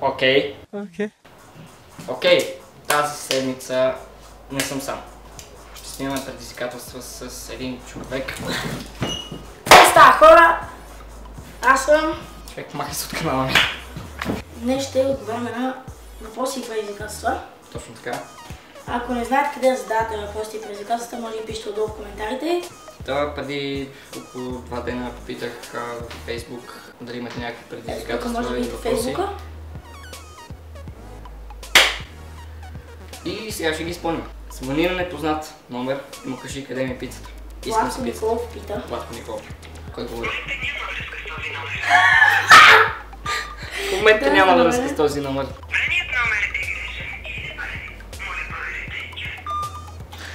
Окей. Тази седмица не съм сам. Ще снимаме предизвикателства с един човек. Става хора! Аз съм... Човек, махай се от канала ми. Днес ще отговаряме на въпроси и предизвикателства. Точно така. Ако не знаете къде да задавате въпросите и предизвикателства, може да пишете отдолу в коментарите. Да, преди около 2 дена попитах в Facebook дали имате някакви предизвикателства и въпроси. И сега ще ги изпълним. Звъни на непознат номер и му кажи къде ми е пицата. Искам си пицата. Николов пита. Владко Николов. Кой говори? В момента няма да връзка с този номер.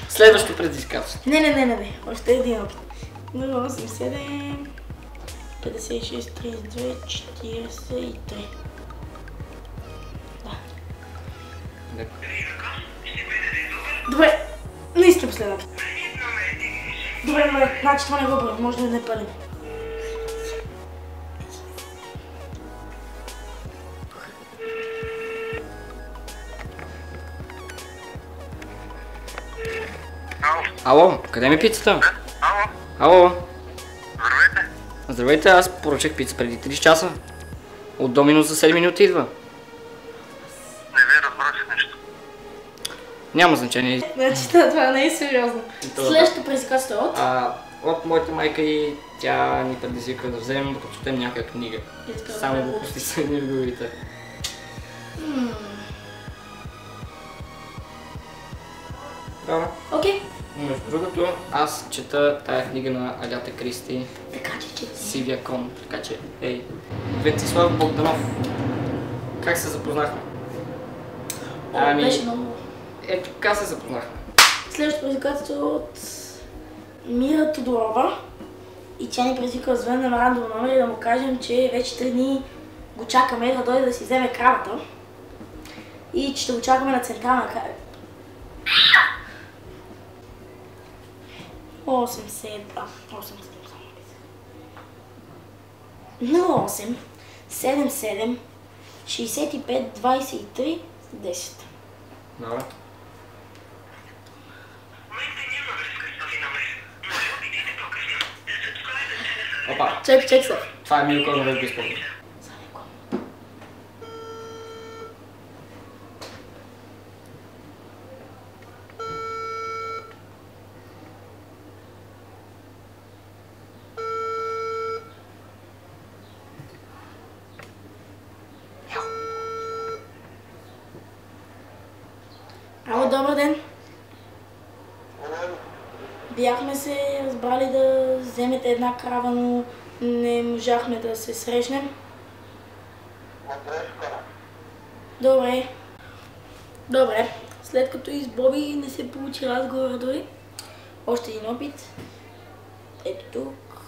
Следващо предизвикателство. Не. Още един опит. 087 56 32 43. Да. Добре, наистина последно. Добре, значи това не го правим, може да не пълим. Ало, къде ми е пицата? Ало. Здравейте, аз поръчах пица преди 30 часа. От Доминос за 7 минути идва. Не ви разбрах нещо. Няма значение. Значи това не е сериозно. Следващото предизвикателство е от? От моята майка и тя ни предизвика да вземем да прочетем някаква книга. Само глупости са едни любовите. Добре. Окей. Между другото, аз чета тая книга на Агата Кристи. Така че чети. Сивия кон, така че, ей. Венцислав Богданов. Как се запознахме? Беше много. Ето така се запознахме. Следващото предизвикателство е от Мира Тодорова. И тя ни предизвика да звънем на рандом номер и да му кажем, че вече 3 дни го чакаме да дойде да си вземе кравата. И че ще го чакаме на централна крава. 08 77 65 23 10. Добре. Опа, Чек се. това е Милко, но го изпълня. Ало, добър ден. Бяхме се разбрали да вземете една крава, но не можахме да се срещнем. Добре. След като и с Боби не се получи разговора дори, още един опит. Ето тук.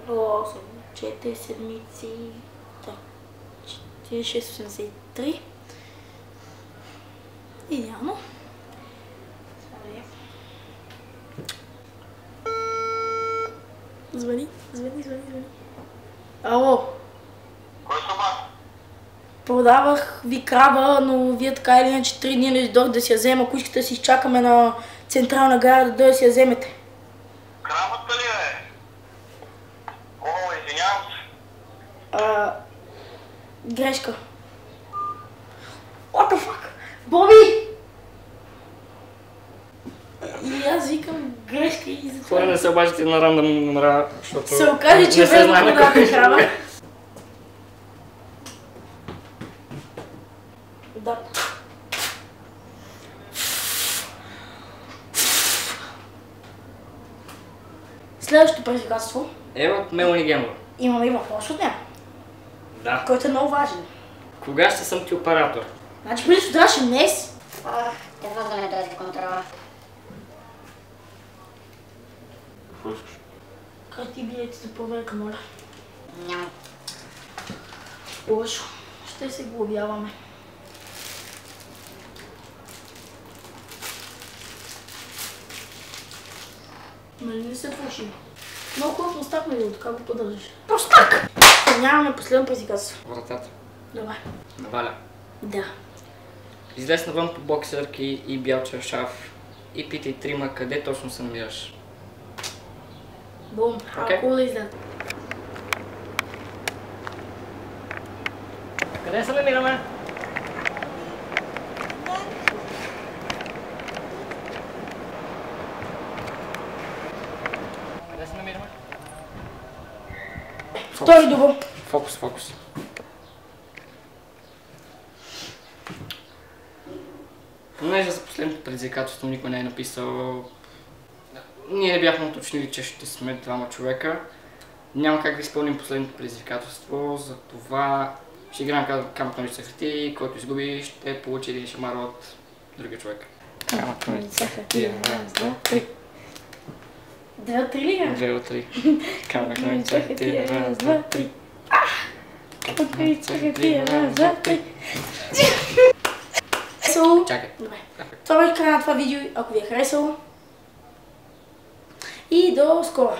8, 4 седмици. 4683. Идеално. Звъни. Ало. Кой съм аз? Продавах ви крава, но вие така или иначе 3 дни не дойдох да си я взема. Ако искате да си изчакаме на централна гара да дойде да си я вземете. Кравата ли е? О, извинявам се. Грешка. What the fuck? Боби! И аз викам грешка и за това. Хора, не се обаждате на рандом номера, защото Се окаже, че не верно продавате крава. Да. Следващото предизвикателство. Е от Мелани Генова. Имаме и въпрос от нея, Да. който е много важен. Кога ще съм ти оператор? Значи преди сутраш днес. Едва да не дойде в контрола. Какво искаш? Как ти билетите за проверка, моля? Няма. Лошо. Ще се глобяваме. Нали не се пуши? Много хубаво остахме ли, така го поддържаш. Простак! Нямаме последно предизвикателство. Вратата. Добре. Наваля. Да. Излез навън по боксерки и бял чаршаф и питай трима къде точно се намираш. Бум, how cool is that? Къде се намираме? Къде се намираме? Втори дубъл. Фокус, фокус. Понеже за последното предизвикателство никой не е написал... Ние не бяхме уточнили, че ще сме двама човека. Няма как да изпълним последното предизвикателство, затова ще играем камък, ножица, хартия, който изгуби ще получи един шамар от другия човек. Камък, ножица, хартия, раз, два, три. 2 от 3 ли е? 2 от 3. Камък, ножица, хартия, раз, два, три. Камък, ножица, хартия, раз, два, три. Чакай. Добре. Това беше края на това видео, ако ви е харесало. И до скоро!